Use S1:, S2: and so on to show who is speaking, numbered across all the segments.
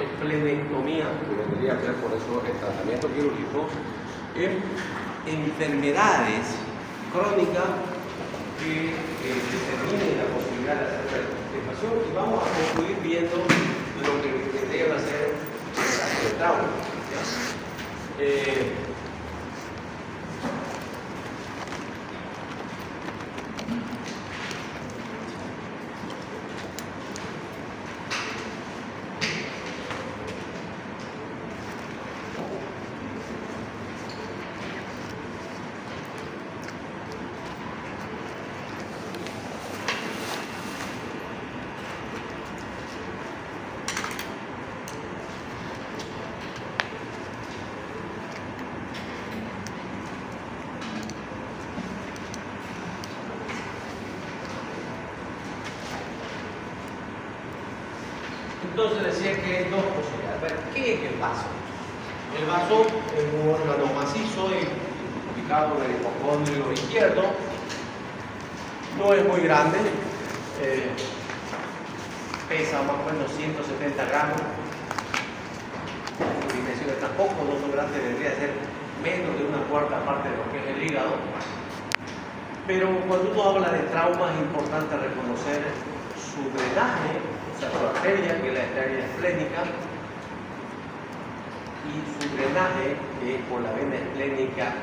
S1: esplenectomía, que vendría a ser por eso el tratamiento quirúrgico, en enfermedades crónicas que determinen la posibilidad de hacer reconstrucción, y vamos a concluir viendo lo que vendría a ser el trauma. Entonces decía que hay dos posibilidades. A ver, ¿qué es el vaso? El vaso es un órgano macizo y ubicado en el hipocondrio izquierdo. No es muy grande, pesa más o menos 170 gramos. Sus dimensiones tampoco no son grandes, debería ser menos de una cuarta parte de lo que es el hígado. Pero cuando uno habla de trauma es importante reconocer su drenaje, o sea, su arteria, que es la arteria esplénica, y su drenaje, que es por la vena esplénica,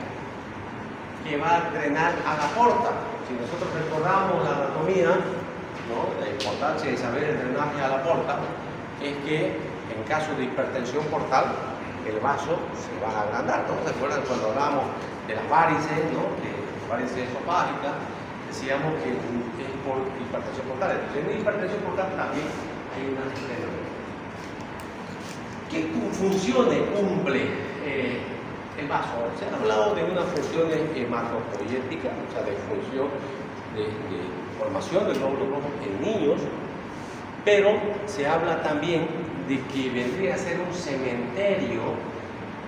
S1: que va a drenar a la porta. Si nosotros recordamos la anatomía, ¿no?, la importancia de saber el drenaje a la porta es que en caso de hipertensión portal, el vaso se va a agrandar, ¿no? ¿Se acuerdan cuando hablábamos de las varices, ¿no?, de varices esofágicas? Decíamos que es por hipertensión portal. Entonces, en hipertensión portal también hay una esplenomegalia. ¿Qué funciones cumple el vaso? Se ha hablado de unas funciones hematopoyéticas, o sea, de función de formación del glóbulo rojo en niños, pero se habla también de que vendría a ser un cementerio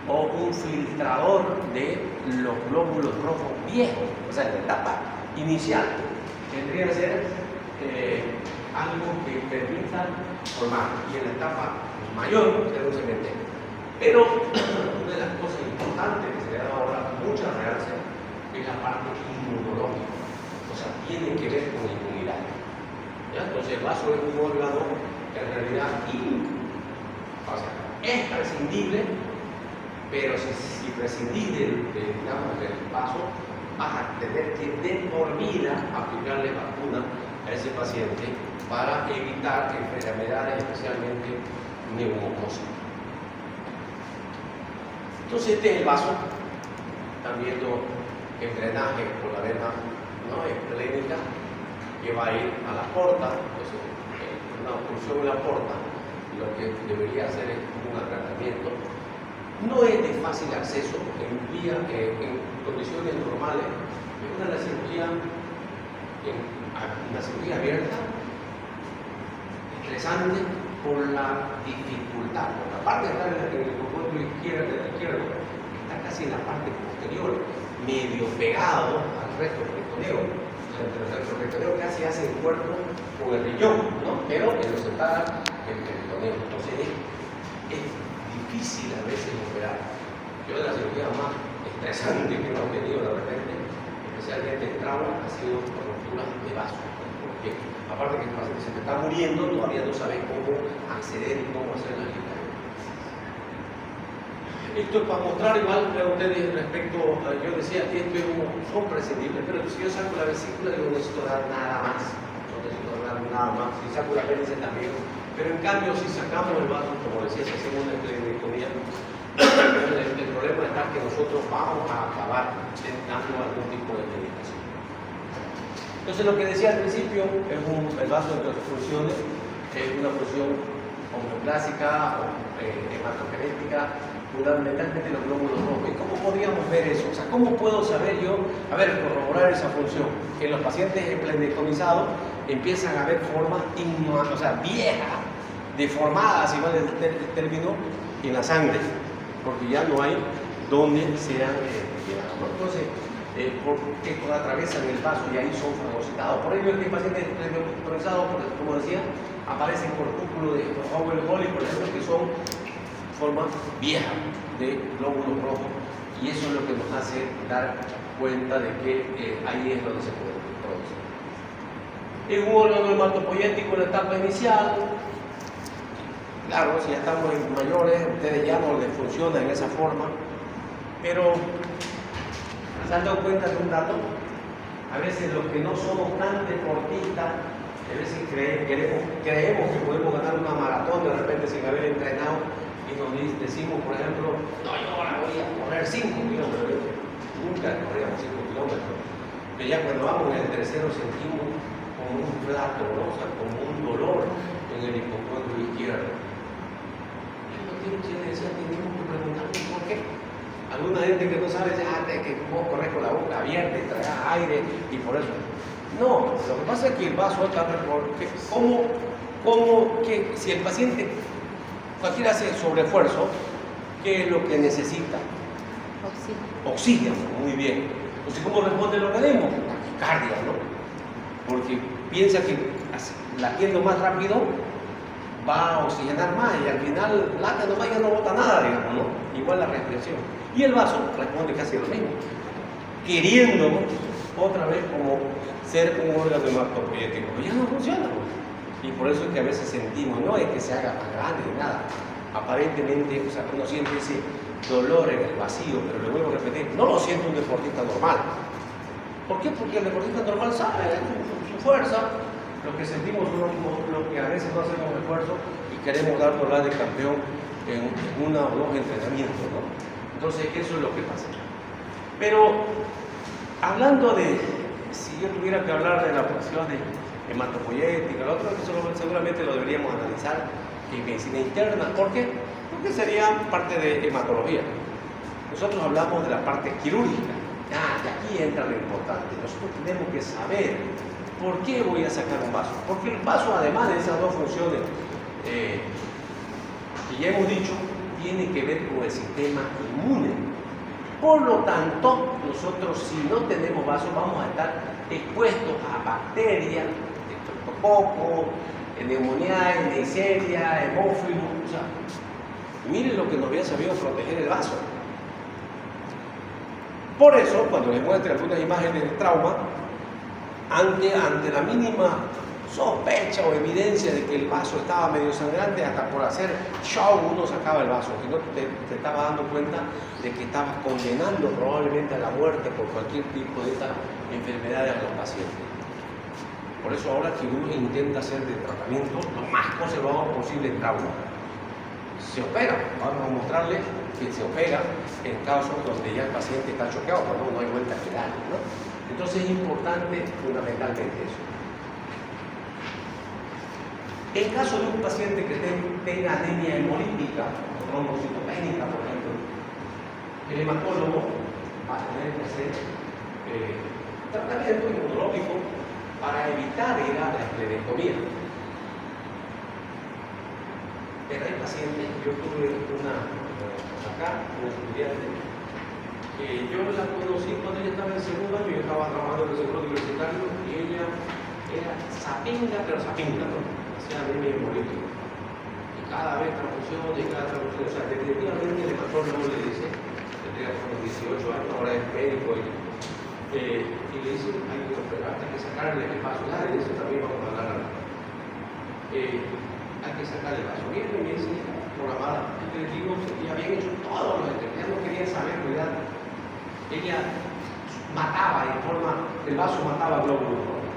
S1: o un filtrador de los glóbulos rojos viejos, o sea, en la etapa inicial. Vendría a ser algo que permita formar, y en la etapa mayor ser un cementerio. Pero una de las cosas importantes que se le da ahora mucha realce es la parte inmunológica, o sea, tiene que ver con la inmunidad. ¿Ya? Entonces el vaso es un órgano que en realidad es prescindible, pero si prescindís del vaso, vas a tener que de por vida aplicarle vacuna a ese paciente para evitar enfermedades, especialmente neumocócicas. Entonces este es el vaso. Están viendo el drenaje por la vena, ¿no?, esplénica, que va a ir a la porta. Entonces, una obstrucción en la porta, lo que debería hacer es un agrandamiento. No es de fácil acceso en condiciones normales. Es una cirugía abierta, estresante por la dificultad. Por la parte de estar en el hipocondrio izquierdo está casi en la parte posterior, medio pegado al resto peritoneo. El resto peritoneo casi hace el cuerpo con el riñón, ¿no?, pero que lo separa el peritoneo. Entonces es difícil a veces operar. Yo de la cirugía más estresante que hemos tenido de repente, especialmente en trauma, ha sido por ruptura de vaso. Porque aparte que el paciente se está muriendo, todavía no sabe cómo acceder y cómo hacer la liga. Esto es para mostrar igual a ustedes respecto, yo decía que esto son prescindibles, pero si yo saco la vesícula, yo no necesito dar nada más. No necesito dar nada más. Si saco la apéndice también. Pero en cambio, si sacamos el vaso, como decía, si hacemos una esplenectomía, el problema está que nosotros vamos a acabar dando algún tipo de medicación. Entonces, lo que decía al principio es el vaso entre sus funciones, es una función homeoclásica o hematogenética, fundamentalmente los glóbulos rojos. ¿Y cómo podríamos ver eso? O sea, ¿cómo puedo saber yo, corroborar esa función? Que en los pacientes esplenectomizados empiezan a haber formas viejas, deformadas, igual el término, en la sangre, porque ya no hay donde sean llenados. Entonces, porque atraviesan el vaso y ahí son fagocitados. Por ello, este paciente esplenectomizado, como decía, aparecen corpúsculos de Howell-Holly, por ejemplo, que son forma vieja de glóbulos rojos, y eso es lo que nos hace dar cuenta de que ahí es donde se puede producir. En un órgano hematopoyético en la etapa inicial, claro, si ya estamos mayores, ustedes ya no les funciona en esa forma, pero ¿se han dado cuenta de un dato? A veces los que no somos tan deportistas, a veces creemos que podemos ganar una maratón de repente sin haber entrenado, y nos decimos, por ejemplo, no, yo ahora voy a correr 5 kilómetros. Nunca corríamos 5 kilómetros. Pero ya cuando vamos en el tercero sentimos como un flato, ¿no? O sea, como un dolor en el hipocondrio izquierdo. Y los tíos decían, tenemos que preguntarnos por qué. Alguna gente que no sabe, que vos corres con la boca abierta y tragas aire y por eso. No, lo que pasa es que el vaso está porque que si el paciente cualquiera hace sobreesfuerzo, ¿qué es lo que necesita? Oxígeno, muy bien. Entonces, ¿cómo responde el organismo? Taquicardia, ¿no? Porque piensa que latiendo más rápido va a oxigenar más y al final late nomás ya no bota nada, digamos, ¿no? Igual la respiración. Y el vaso responde casi lo mismo, queriendo otra vez como ser un órgano hematopoyético, pero ya no funciona. Y por eso es que a veces sentimos, no es que se haga más grande ni nada, aparentemente, o sea, uno siente ese dolor en el vacío, pero le vuelvo a repetir, no lo siente un deportista normal. ¿Por qué? Porque el deportista normal sabe su fuerza, lo que sentimos lo que a veces no hacemos esfuerzo y queremos dar por de campeón en una o dos entrenamientos, ¿no? Entonces, eso es lo que pasa. Pero, hablando de, si yo tuviera que hablar de la función de hematopoyética, lo otro que seguramente lo deberíamos analizar en medicina interna. ¿Por qué? Porque sería parte de hematología. Nosotros hablamos de la parte quirúrgica. De aquí entra lo importante. Nosotros tenemos que saber por qué voy a sacar un vaso. Porque el vaso, además de esas dos funciones que ya hemos dicho, tiene que ver con el sistema inmune. Por lo tanto, nosotros si no tenemos vaso vamos a estar expuestos a bacterias, estreptococo, neumonía, neisseria, hemófilo. O sea, miren lo que nos había sabido proteger el vaso. Por eso, cuando les muestre algunas imágenes de trauma, ante la mínima sospecha o evidencia de que el vaso estaba medio sangrante, hasta por hacer show uno sacaba el vaso, que no te estaba dando cuenta de que estabas condenando probablemente a la muerte por cualquier tipo de estas enfermedades a los pacientes. Por eso ahora quirúrgica intenta hacer de tratamiento lo más conservador posible en trauma. Se opera, vamos a mostrarles que se opera en casos donde ya el paciente está choqueado, pero no hay vuelta que darle, ¿no? Entonces es importante fundamentalmente eso. En caso de un paciente que tenga anemia hemolítica o trombocitopénica, por ejemplo, el hematólogo va a tener que hacer tratamiento inmunológico para evitar ir a la esclerectomía. Pero hay pacientes, yo tuve una estudiante, que yo la conocí cuando ella estaba en segundo año, yo estaba trabajando en el seguro universitario y ella era sapinga, pero sapinga, ¿no? Hacía anemia hemolítica. Y cada vez transfusión, o sea, definitivamente el hematólogo le dice, tendría como 18 años, ahora es médico, y le dice, hay que sacarle el vaso, de eso también vamos a hablar. Hay que sacarle el vaso. Viene y me dice, programada, y les digo, ya habían hecho todos los estudios, no querían saber, cuidado. Ella mataba en forma, el vaso mataba glóbulos rojos.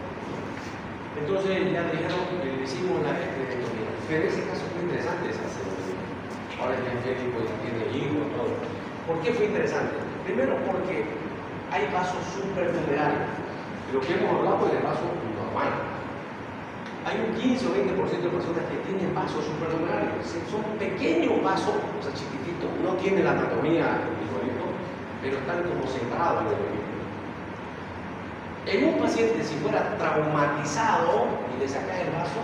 S1: Entonces ya dijeron que le hicimos la esclerectomía. Pero ese caso fue interesante esa ceremonia. Ahora ya es médico, ya tiene hijos, todo. ¿Por qué fue interesante? Primero porque hay vasos supranumerarios. Lo que hemos hablado es el vaso normal. Hay un 15 o 20% de personas que tienen vasos supranumerarios. Son pequeños vasos, o sea, chiquititos, no tienen la anatomía del igualito, pero están como centrados en el igualito. En un paciente, si fuera traumatizado y le sacas el vaso,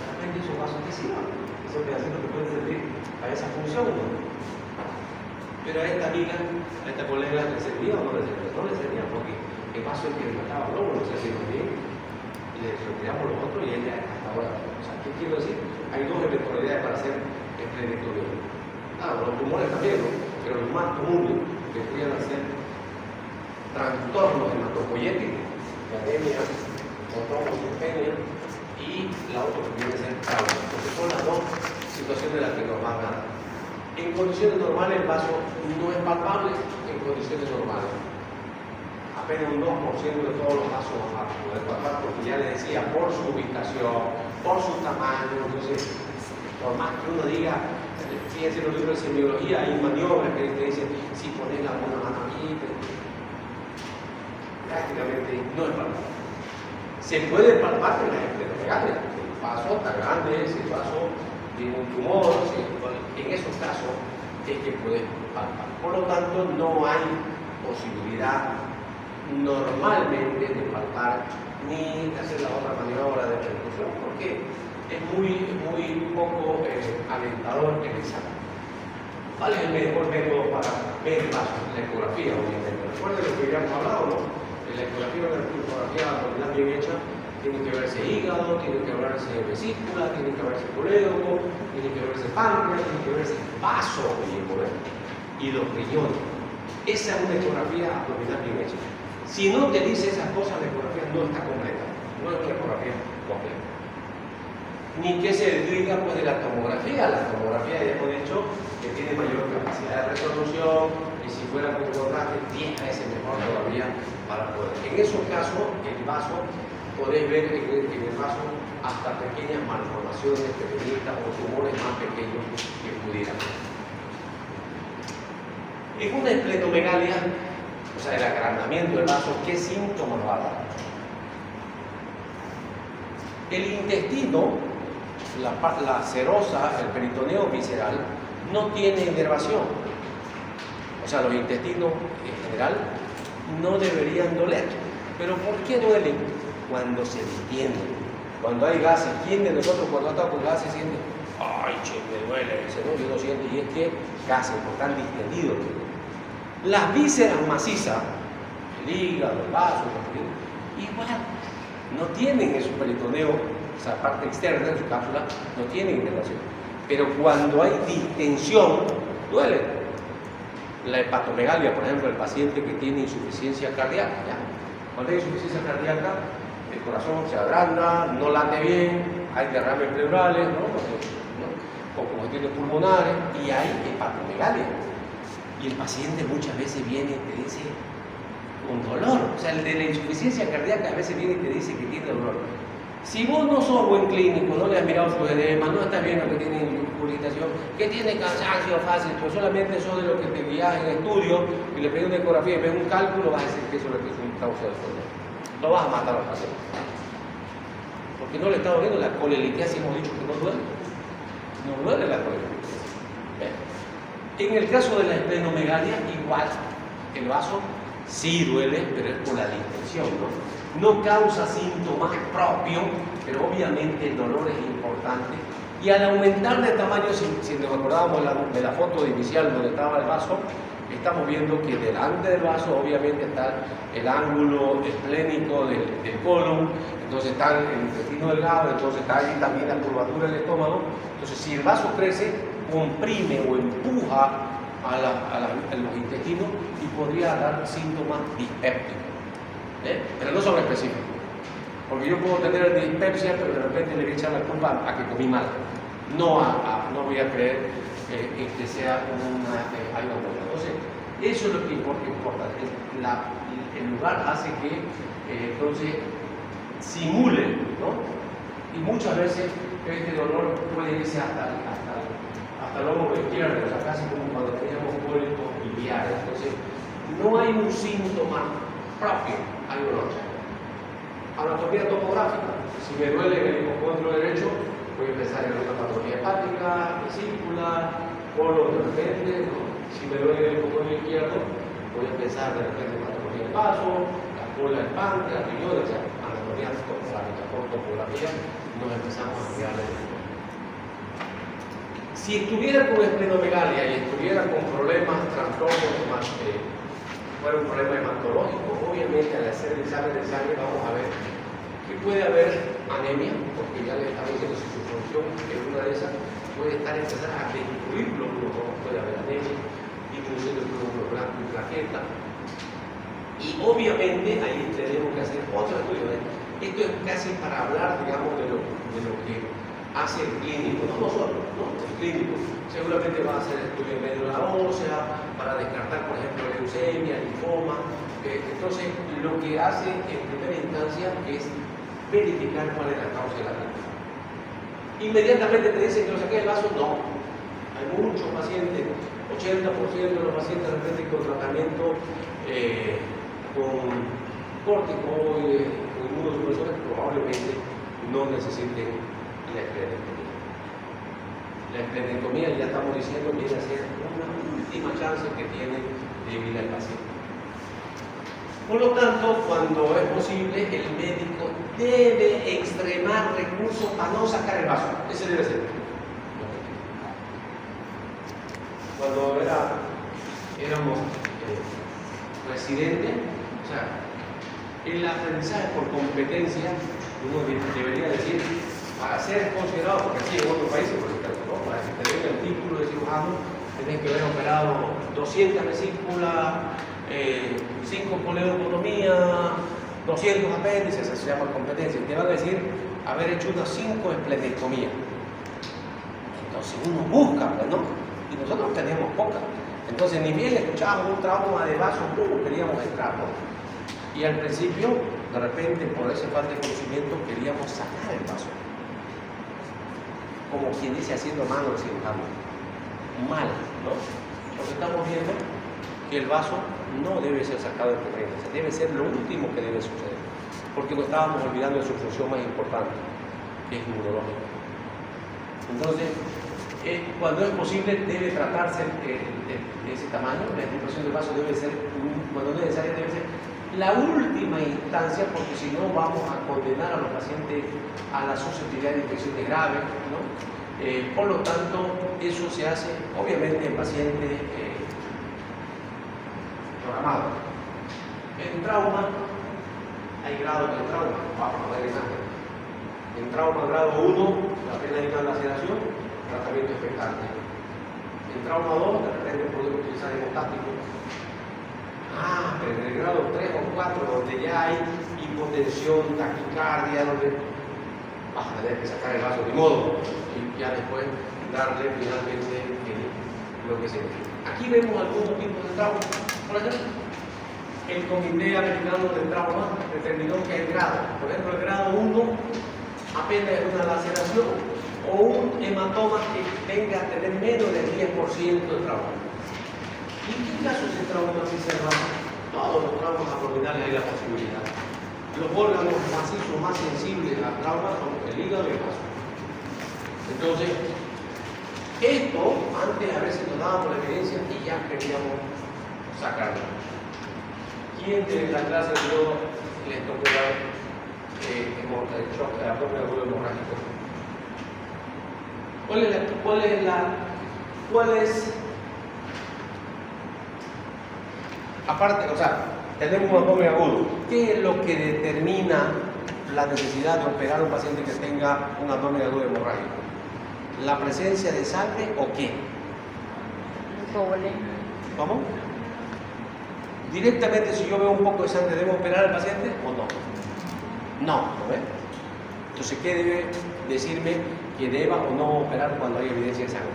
S1: realmente esos vasos te sirven. Esos pedacitos que pueden servir a esa función, ¿no? Pero a esta amiga, a esta colega, ¿le servía o no le servía? No le servía porque el vaso es que le mataba glóbulos, o sea, que bien, y le retiramos los otros y ella hasta ahora. O sea, ¿qué quiero decir? Hay dos eventualidades para hacer esclerectomía. Claro, los tumores también, ¿no? Pero los más comunes que podrían ser trastornos hematopoyéticos, anemia, o trombocitopenia, y la otra que viene a ser trauma, porque son las dos situaciones en las que nos van a dar. En condiciones normales el vaso no es palpable, en condiciones normales. Apenas un 2% de todos los vasos van a poder palpar, porque ya les decía, por su ubicación, por su tamaño. Entonces, por más que uno diga, fíjense en los libros de semiología, hay maniobras que te dicen, si pones la mano aquí, prácticamente no es palpable. Se puede palpar en la esplenomegalia. El vaso está grande, si el vaso tiene un tumor, en esos casos es que puedes palpar. Por lo tanto, no hay posibilidad normalmente de palpar ni de hacer la otra maniobra de percusión, porque es muy poco alentador el examen. ¿Cuál es el mejor método para ver el vaso? La ecografía, obviamente. Recuerden lo que ya hemos hablado, ¿no? La ecografía es una ecografía abdominal bien hecha, tiene que verse hígado, tiene que verse vesícula, tiene que verse colédoco, tiene que verse páncreas, tiene que verse vaso y los riñones. Esa es una ecografía abdominal bien hecha. Si no te dice esas cosas, la ecografía no está completa, no es una ecografía completa. Ni que se diga pues de la tomografía ya hemos dicho que tiene mayor capacidad de resolución, y si fuera con contraste 10 veces mejor todavía para poder. En esos casos, el vaso, podéis ver en el vaso hasta pequeñas malformaciones pequeñitas o tumores más pequeños que pudieran. En una esplenomegalia, o sea, el agrandamiento del vaso, ¿qué síntomas va a dar? El intestino, la serosa, el peritoneo visceral, no tiene inervación. O sea, los intestinos en general no deberían doler. ¿Pero por qué duelen? Cuando se distienden. Cuando hay gases. ¿Quién de nosotros cuando está con gases siente? ¡Ay, che, me duele! ¿No? Yo lo siento, y es que gases, porque están distendidos. Las vísceras macizas, el hígado, el vaso, igual, no tienen en su peritoneo, esa parte externa de su cápsula, no tienen inervación. Pero cuando hay distensión, duele. La hepatomegalia, por ejemplo, el paciente que tiene insuficiencia cardíaca, ¿ya? Cuando hay insuficiencia cardíaca, el corazón se agranda, no late bien, hay derrames pleurales, ¿no? O congestiones pulmonares, y hay hepatomegalia. Y el paciente muchas veces viene y te dice un dolor. O sea, el de la insuficiencia cardíaca a veces viene y te dice que tiene dolor. Si vos no sos buen clínico, no le has mirado su edema, no estás viendo que tiene incuritación, que tiene cansancio fácil, pues solamente sos de lo que te guías en estudio y le pedís una ecografía y ves un cálculo, vas a decir que eso es lo que es un causa del dolor. Lo vas a matar al paciente. Porque no le está doliendo la colelitiasis, hemos dicho que no duele. No duele la colelitiasis. En el caso de la esplenomegalia, igual, el vaso sí duele, pero es por la distensión, ¿no? No causa síntomas propios, pero obviamente el dolor es importante. Y al aumentar de tamaño, si nos acordábamos de la foto inicial donde estaba el vaso, estamos viendo que delante del vaso obviamente está el ángulo esplénico del colon, entonces está el intestino delgado, entonces está ahí también la curvatura del estómago. Entonces si el vaso crece, comprime o empuja a los intestinos y podría dar síntomas dispépticos. Pero no son específicos, porque yo puedo tener dispepsia, pero de repente le voy a echar la culpa a que comí mal. No voy a creer que sea algo bueno. Entonces, eso es lo que importa. El lugar hace que entonces simule, ¿no? Y muchas veces este dolor puede irse hasta el hombro izquierdo, o sea, casi como cuando teníamos cólicos biliares. Entonces, no hay un síntoma propio, hay dolor. Anatomía topográfica. Si me duele el hipocondrio derecho, voy a empezar en una patología hepática, vesícula, colon de repente, ¿no? Si me duele el hipocondrio izquierdo, voy a empezar de repente en patología del vaso, la cola del páncreas, riñones, o sea, anatomía topográfica. Por topografía nos empezamos a mirar el riñón. Si estuviera con esplenomegalia y estuviera con problemas, trastornos, fuera un problema hematológico, obviamente al hacer el examen de sangre vamos a ver que puede haber anemia, porque ya le estamos diciendo si su función es una de esas, puede empezar a destruir glóbulos rojos, puede obviamente ahí tenemos que hacer otro estudio. Esto es casi para hablar, digamos, de lo que hace el clínico, no nosotros, ¿no? El clínico seguramente va a hacer estudio de médula ósea para descartar, por ejemplo, leucemia, linfoma. Entonces, lo que hace en primera instancia es verificar cuál es la causa de la anemia. Inmediatamente te dicen que lo saqué del vaso, no. Hay muchos pacientes, 80% de los pacientes de repente con tratamiento con corticoides, con inmunosupresores, probablemente no necesiten la esplenectomía. La esplenectomía, ya estamos diciendo, viene a ser una última chance que tiene de vida el paciente. Por lo tanto, cuando es posible, el médico debe extremar recursos para no sacar el vaso. Ese debe ser. Cuando éramos residentes, o sea, el aprendizaje por competencia, uno debería decir, para ser considerado, porque aquí en otros países, por ejemplo, ¿no? Para que te den el título de cirujano, tenés que haber operado 200 vesículas, 5 coledotomías, 200 apéndices, eso se llama competencia. Te van a decir haber hecho unas 5 esplenectomías. Entonces uno busca, ¿no? Y nosotros tenemos pocas. Entonces ni bien escuchábamos un trauma de vaso, queríamos entrar, ¿no? Y al principio, de repente, por esa falta de conocimiento, queríamos sacar el vaso. Como quien dice, haciendo mano al cirujano. Mal, ¿no? Porque estamos viendo que el vaso no debe ser sacado de corriente, debe ser lo último que debe suceder. Porque nos estábamos olvidando de su función más importante, que es inmunológica. Entonces, cuando es posible, debe tratarse de ese tamaño. La extirpación del vaso debe ser, cuando es necesaria, debe ser la última instancia, porque si no vamos a condenar a los pacientes a la susceptibilidad de infecciones graves, ¿no? Por lo tanto, eso se hace obviamente en pacientes programados. En trauma, hay grados de trauma, vamos a ver imagen. En trauma grado 1, la pena de laceración, tratamiento expectante. En trauma 2, de repente podemos utilizar hemostático. Pero en el grado 3 o 4, donde ya hay hipotensión, taquicardia, donde vas a tener que sacar el vaso de modo y ya después darle finalmente lo que se necesita. Aquí vemos algunos tipos de trauma. Por ejemplo, el Comité Americano del Trauma determinó que hay grados. Por ejemplo, el grado 1 apenas es una laceración o un hematoma que venga a tener menos del 10% de trauma. ¿Y en qué casos de trauma se observan? Todos los traumas abdominales hay la posibilidad. Los órganos macizos más sensibles al trauma son el hígado y el vaso. Entonces, esto antes a veces nos dábamos la evidencia y ya queríamos sacarlo. ¿Quién de la clase yo les tocó dar el shock de abdomen agudo hemorrágico? ¿Cuál es aparte, o sea, tenemos un abdomen agudo? ¿Qué es lo que determina la necesidad de operar a un paciente que tenga un abdomen agudo hemorrágico? ¿La presencia de sangre o qué? ¿Vamos? Directamente, si yo veo un poco de sangre, ¿debo operar al paciente o no? No, ¿no ves? Entonces, ¿qué debe decirme que deba o no operar cuando hay evidencia de sangre?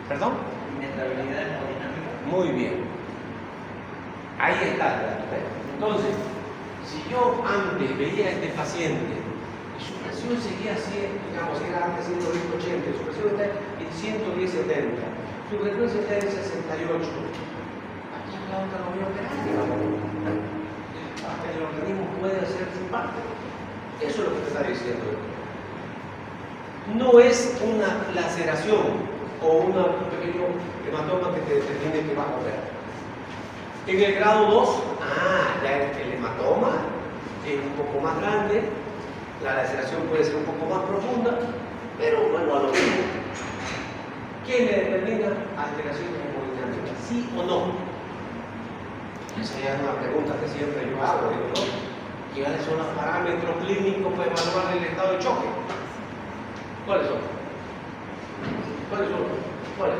S1: ¿Perdón?
S2: Inestabilidad hemodinámica.
S1: Muy bien. Ahí está. Entonces, si yo antes veía a este paciente y su presión seguía así, digamos, era antes 110/80, su presión está en 110/70, su frecuencia está en 68. Aquí en la otra no voy a operar, digamos. Hasta que el organismo puede hacer su parte. Eso es lo que te está diciendo. No es una laceración o un pequeño hematoma que te determine que vas a operar. En el grado 2, ya el hematoma es un poco más grande, la laceración puede ser un poco más profunda, pero bueno, a lo mismo. ¿Qué le determina alteraciones hemodinámicas? ¿Sí o no? Esa ya es una pregunta que siempre yo hago, digo, ¿no? ¿Cuáles son los parámetros clínicos para evaluar el estado de choque? ¿Cuáles son? ¿Cuáles son? ¿Cuáles?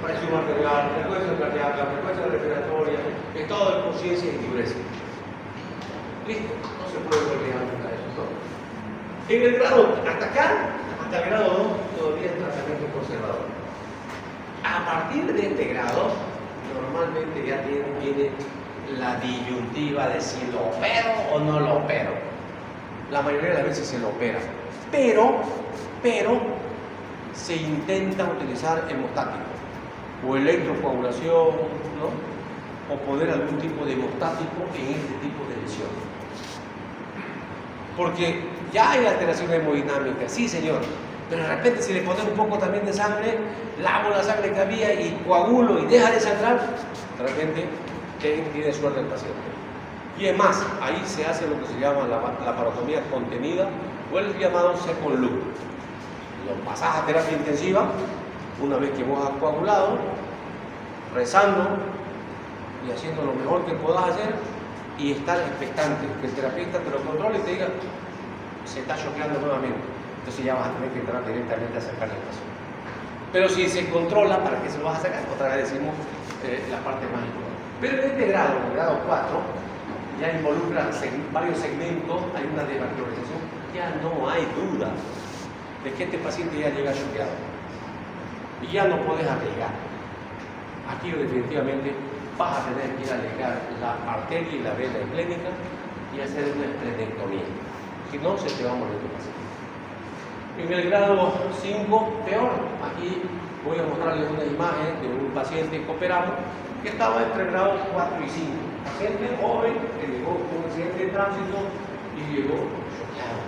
S1: presión arterial, frecuencia cardíaca, frecuencia respiratoria, estado de conciencia y diuresis. Listo, no se puede olvidar nunca de eso, ¿no? En el grado, hasta acá, hasta el grado 2, todavía es tratamiento conservador. A partir de este grado, normalmente ya viene la disyuntiva de si lo opero o no lo opero. La mayoría de las veces se lo opera, pero se intenta utilizar hemostático o electrocoagulación, ¿no? O poner algún tipo de hemostático en este tipo de lesiones. Porque ya hay alteración hemodinámica, sí señor, pero de repente si le pones un poco también de sangre, lavo la sangre que había y coagulo y deja de sangrar, de repente tiene suerte el paciente. Y es más, ahí se hace lo que se llama la laparotomía contenida o el llamado second loop. Lo pasas a terapia intensiva, una vez que vos has coagulado, rezando y haciendo lo mejor que puedas hacer y estar expectante, que el terapeuta te lo controle y te diga, se está choqueando nuevamente. Entonces ya vas a tener que entrar directamente a sacar el paciente. Pero si se controla, ¿para qué se lo vas a sacar? Otra vez decimos la parte más importante. Pero en este grado, el grado 4, ya involucra varios segmentos, hay una devascularización, ya no hay duda de que este paciente ya llega choqueado. Y ya no puedes arriesgar. Aquí definitivamente vas a tener que ir a ligar la arteria y la vena esplénica y hacer una esplenectomía. Si no, se te va a morir tu paciente. En el grado 5, peor. Aquí voy a mostrarles una imagen de un paciente que operamos que estaba entre grados 4 y 5. Paciente joven que llegó con un accidente de tránsito y llegó choqueado.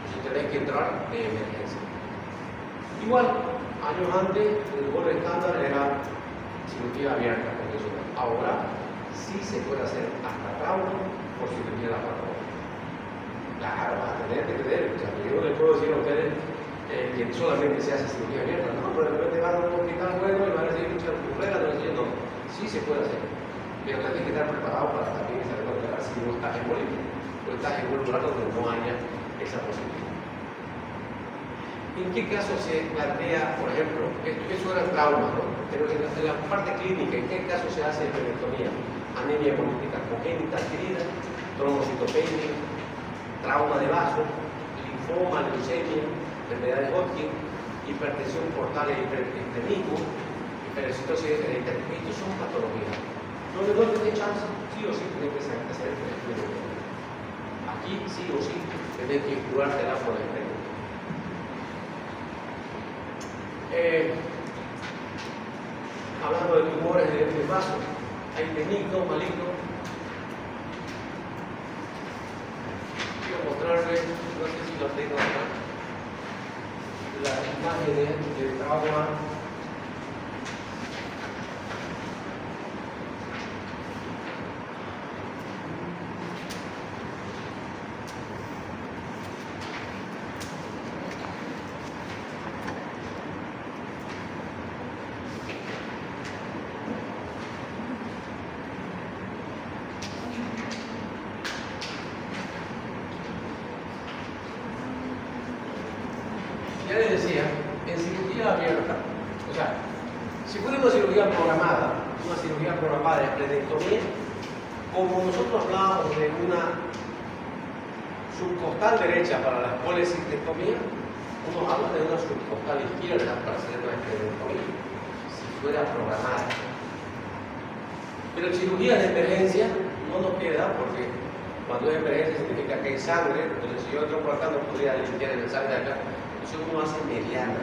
S1: Entonces tenés que entrar de emergencia. Igual, años antes, el gol estándar era cirugía abierta convencional. Ahora sí se puede hacer hasta trauma por cirugía laparoscópica. Claro, vas a tener que tener, o sea, yo no les puedo decir a ustedes que solamente se hace cirugía abierta, no, pero de repente van a un hospital bueno y van a decir, mucha regla, no, sí se puede hacer, pero tienes que estar preparado para también saber operar si no estás en Bolivia, o estás en un lugar donde no haya esa posibilidad. ¿En qué caso se plantea, por ejemplo, eso era trauma, ¿no? Pero en la parte clínica, ¿en qué caso se hace esplenectomía? Anemia hemolítica congénita adquirida, trombocitopenia, trauma de vaso, linfoma, leucemia, enfermedad de Hodgkin, hipertensión portal e hipertensión, hipercitosis hereditaria. Estos son patologías. No tenés chance, sí o sí tenés que hacer el esplenectomía. Aquí sí o sí tenés que curártela por el esplenectomía. Hablando de tumores de vaso, hay benigno, maligno. Quiero mostrarles, no sé si lo tengo acá, las imágenes de trauma. Ya les decía, en cirugía abierta, o sea, si fuera una cirugía programada de esplenectomía, como nosotros hablábamos de una subcostal derecha para la colecistectomía, uno habla de una subcostal izquierda para hacer una esplenectomía, si fuera programada. Pero en cirugía de emergencia no nos queda porque cuando es emergencia significa que hay sangre, entonces si yo entro por acá no podría limpiar el sangre de acá. Entonces uno hace mediana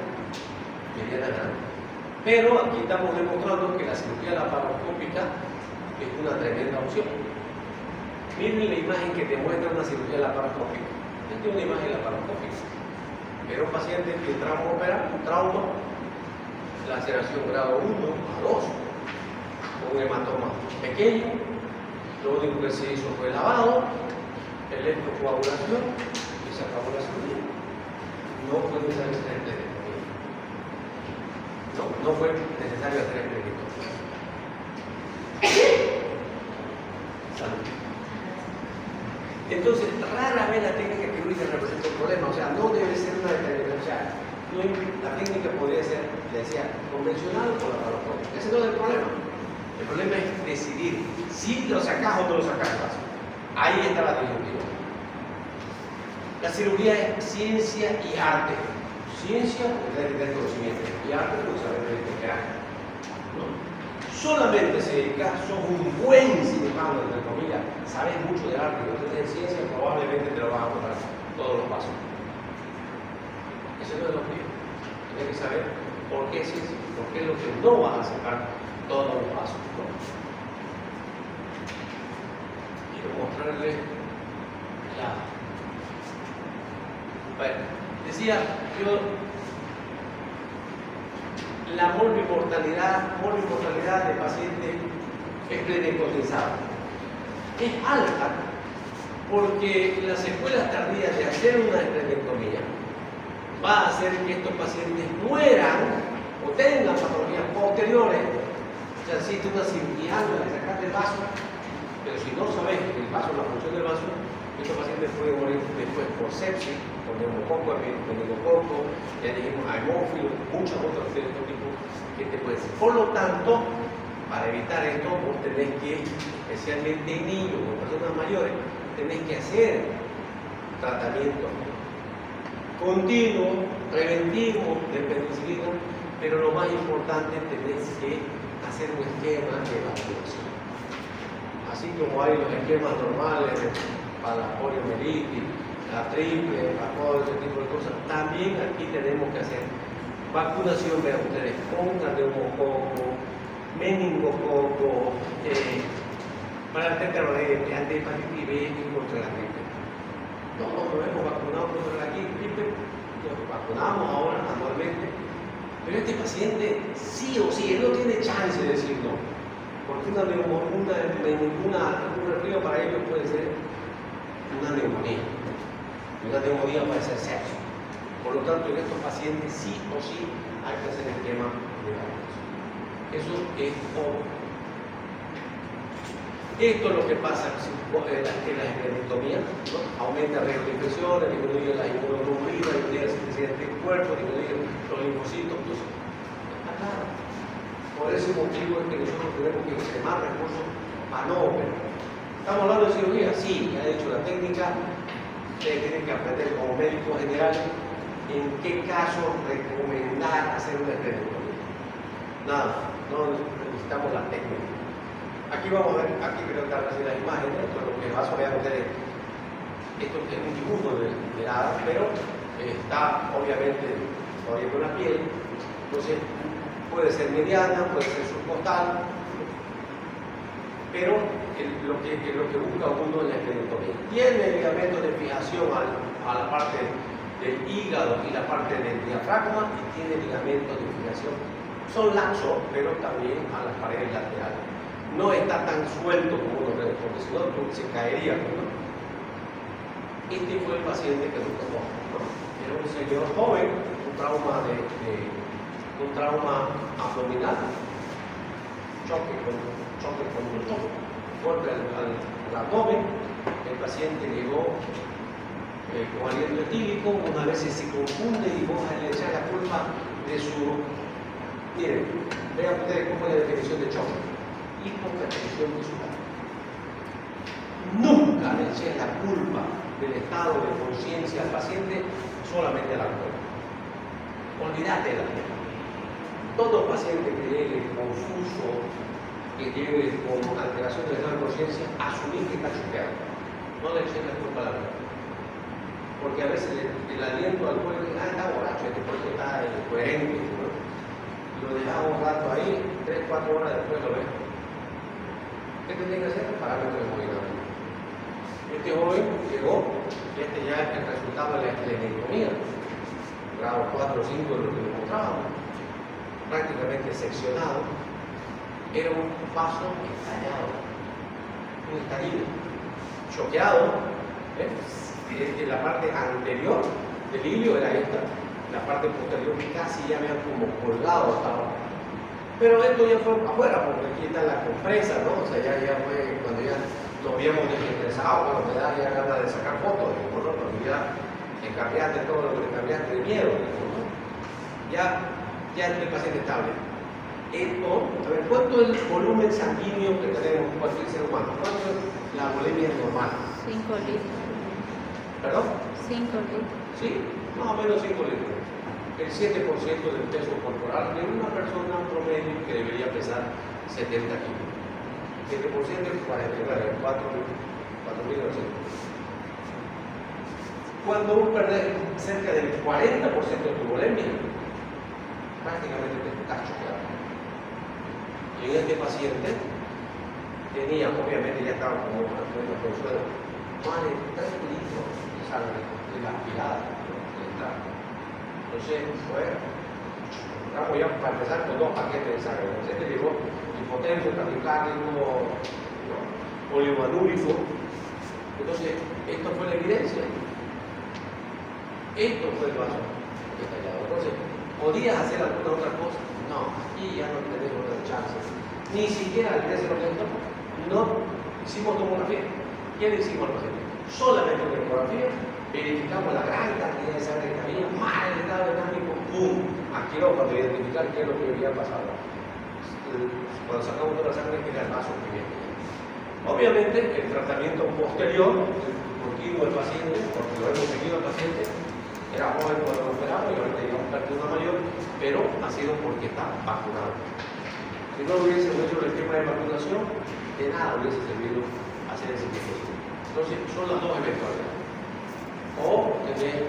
S1: grande. Pero aquí estamos demostrando que la cirugía laparoscópica es una tremenda opción. Miren la imagen que te muestra una cirugía laparoscópica. Esta es una imagen laparoscópica. Era un paciente que entramos a operar con trauma, laceración grado 1 a 2, con un hematoma pequeño. Lo único que se hizo fue lavado, electrocoagulación y se acabó la cirugía. No fue necesario hacer esplenectomía. No fue necesario hacer esplenectomía. Salud. Entonces, rara vez la técnica quirúrgica representa un problema, o sea, no debe ser una determinación, o sea, La técnica podría ser, le decía, convencional o laparoscópica. Ese no es el problema. El problema es decidir si lo sacas o no lo sacas del vaso. Ahí está la disyuntiva. La cirugía es ciencia y arte. Ciencia porque hay que tener conocimiento y arte porque saber identificar. ¿No? Solamente se dedica, sos un buen cirujano, entre comillas, sabes mucho de arte y no tenés ciencia, probablemente te lo vas a botar todos los pasos. Eso no es lo mío. Tienes que saber por qué es ciencia, por qué es lo que no vas a sacar todos los pasos. ¿No? Quiero mostrarle la. Bueno, decía yo, la morbimortalidad de pacientes es plenipotenzada. Es alta porque las secuelas tardías de hacer una esplenectomía va a hacer que estos pacientes mueran o tengan patologías posteriores. O sea, existe una cirugía de sacar del vaso, pero si no sabes el vaso, la función del vaso, estos pacientes pueden morir después por sepsis, por neumococo, meningococo, ya dijimos hemófilo, muchas otras de estos tipos que te pueden ser. Por lo tanto, para evitar esto, vos tenés que, especialmente en niños o personas mayores, tenés que hacer tratamientos continuos, preventivos de penicilina, pero lo más importante, tenés que hacer un esquema de vacunación. Así como hay los esquemas normales para la poliomielitis, la triple, para todo ese tipo de cosas, también aquí tenemos que hacer vacunación, vean ustedes, contra neumococo, meningococo, para el tetravalente, antihepatitis B y contra la gripe. No hemos vacunado contra la gripe, nos vacunamos ahora anualmente, pero este paciente sí o sí, él no tiene chance de decir no, porque un resfrío para ellos puede ser una neumonía. Una neumonía puede ser sepsis. Por lo tanto, en estos pacientes sí o sí hay que hacer el esquema de vacunación. Eso es obvio. Esto es lo que pasa en la esplenectomía, ¿no? Aumenta el riesgo de infecciones, disminuye la inmunoglobulinas, disminuye la sintesis de anticuerpos, disminuye los linfocitos. Entonces, está claro. Por ese motivo es que nosotros tenemos que extremar recursos a no operar. ¿Estamos hablando de cirugía? Sí, ya he dicho la técnica. Ustedes tienen que aprender como médico general en qué caso recomendar hacer una esplenectomía. Nada, no necesitamos la técnica. Aquí vamos a ver, aquí quiero estar haciendo las imágenes, esto es lo que vas a ver ustedes. Esto es un dibujo de nada, pero está obviamente todavía con la piel, entonces puede ser mediana, puede ser subcostal, pero lo que busca uno en la esplenectomía. Tiene ligamentos de fijación a la parte del hígado y la parte del diafragma y tiene ligamentos de fijación. Son laxos, pero también a las paredes laterales. No está tan suelto como uno ve, porque si no se caería, ¿no? Este fue el paciente que nos tocó, ¿no? Era un señor joven, un trauma abdominal, choque con un golpe al abdomen. El paciente llegó con aliento etílico, unas veces se confunde y vos le echar la culpa de su. Miren, vean ustedes cómo es la definición de choque. Hipopertensión visual. Nunca le eché la culpa del estado de conciencia al paciente solamente al alcohol. Olvídate de la culpa. Todo paciente que llegue confuso, que llegue con alteración del estado de conciencia, asumir que está choqueado. No le eché la culpa al alcohol. Porque a veces el aliento al alcohol está borracho, por eso está incoherente, ¿no? Lo dejamos un rato ahí, 3-4 horas después lo ves. ¿Qué tenía que hacer? Parámetros de movimiento. Este joven llegó, y este ya es el resultado de la esplenectomía, grado 4 o 5 de lo que le mostrábamos, prácticamente seccionado, era un vaso estallado, un estallido, choqueado, la parte anterior del ilio era esta, la parte posterior casi ya habían como colgado estaba. Pero esto ya fue afuera, porque aquí está la compresa, ¿no? O sea, ya fue cuando ya nos habíamos desestresado, cuando me da ya ganas de sacar fotos, ¿no? Porque ya cambiaste todo lo que cambiaste de miedo, ¿no? ya el paciente estable. Esto, a ver, ¿cuánto es el volumen sanguíneo que tenemos cualquier ser humano? ¿Cuánto es la bulimia normal?
S3: 5 litros.
S1: ¿Perdón?
S3: 5 litros.
S1: Sí, más o menos 5 litros. El 7% del peso corporal de una persona promedio que debería pesar 70 kilos. 7% es 49, 4.900. Cuando uno pierde cerca del 40% de tu bulimia, prácticamente te estás choqueado. Y en este paciente tenía, obviamente ya estaba como una consuelo, más de 3 litros de sangre de la aspirada de entrada. Entonces, bueno, estamos ya para empezar con 2 paquetes de sangre. El paciente llegó hipotenso, taquicárdico, polivanúrico. Entonces, esto fue la evidencia. Esto fue el vaso estallado. Entonces, ¿podías hacer alguna otra cosa? No, aquí ya no tenemos otra chance. Ni siquiera al día 0%, no hicimos tomografía. ¿Qué le hicimos al paciente? Solamente una ecografía, verificamos la gran cantidad de sangre que había, mal estado dinámico, ¡pum! A quirófano para identificar qué es lo que había pasado. Cuando sacamos toda la sangre, que era el vaso que había. Obviamente, el tratamiento posterior, continuo del paciente, porque lo hemos seguido al paciente, era joven cuando lo operamos y ahorita llegamos a una mayor, pero ha sido porque está vacunado. Si no hubiese hecho el esquema de vacunación, de nada hubiese servido hacer ese tipo de cosas. Entonces, son las dos eventualidades. O tener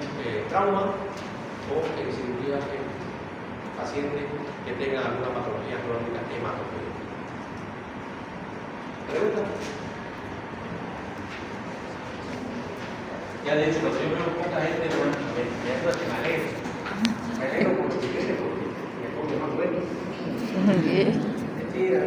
S1: trauma, o en cirugía en paciente que tenga alguna patología crónica hematológica. ¿Pregunta? Ya de hecho, cuando yo veo poca gente, me alegro. Me alegro por lo que viene, porque me pone más bueno. Mentira,